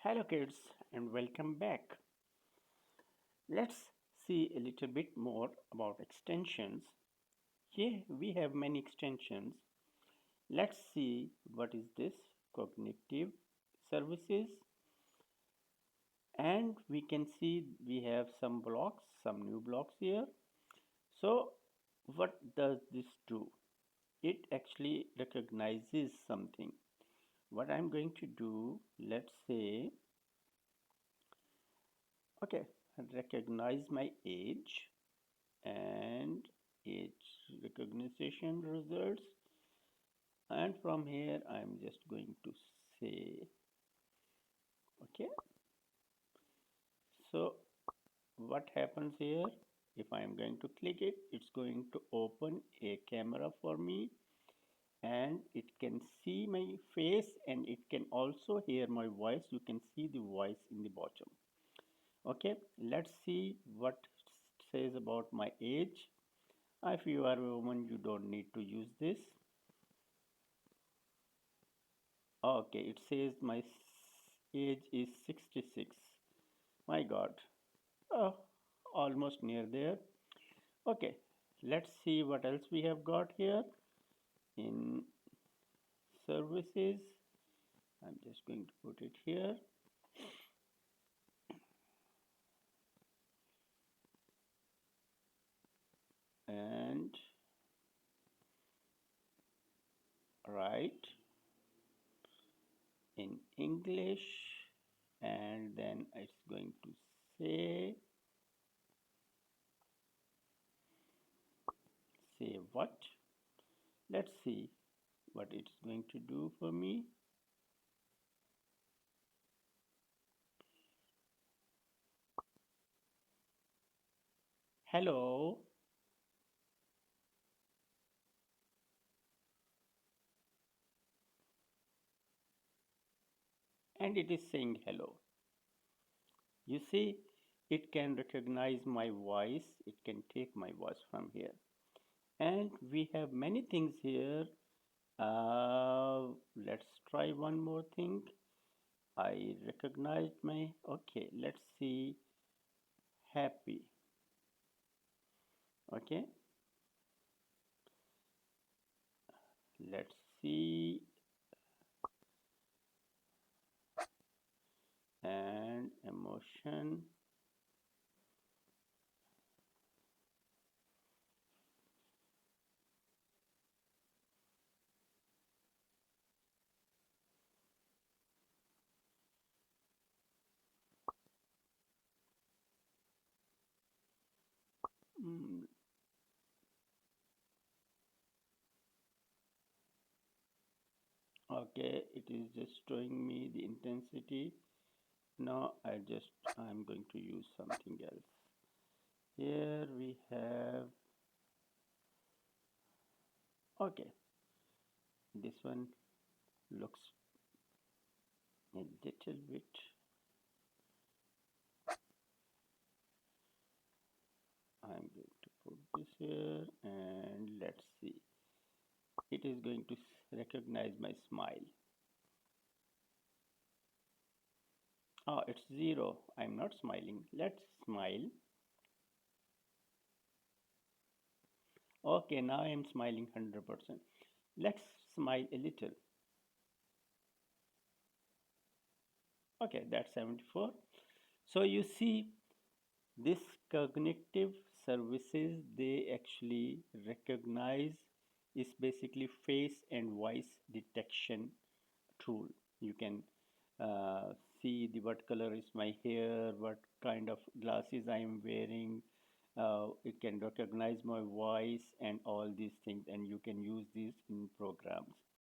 Hello kids and welcome back. Let's see a little bit more about extensions. Here we have many extensions. Let's see what is this cognitive services, and we can see we have some blocks, some new blocks here. So what does this do? It actually recognizes something. What I'm going to do, let's say, okay, recognize my age and age recognition results, and from here I'm just going to say okay. So what happens here, if I'm going to click it, it's going to open a camera for me, and it can see my face and it can also hear my voice. You can see the voice in the bottom. Okay, let's see what it says about my age. If you are a woman, you don't need to use this. Okay, it says my age is 66. My God. Oh, almost near there. Okay, let's see what else we have got here in services. I'm just going to put it here. And write in English. And then it's going to say what? Let's see what it's going to do for me. Hello. And it is saying hello. You see, it can recognize my voice, it can take my voice from here. And we have many things here. Let's try one more thing. I recognized my, okay, let's see, happy. Okay, let's see, and emotion. Mm, okay, it is just showing me the intensity. Now I'm going to use something else. Here we have, okay, this one looks a little bit, I'm going to put this here and let's see. It is going to recognize my smile. Oh, it's 0. I'm not smiling. Let's smile. Okay, now I'm smiling 100%. Let's smile a little. Okay, that's 74. So you see, this cognitive services, they actually recognize, is basically face and voice detection tool. You can see the what color is my hair, what kind of glasses I am wearing. It can recognize my voice and all these things, and you can use these in programs.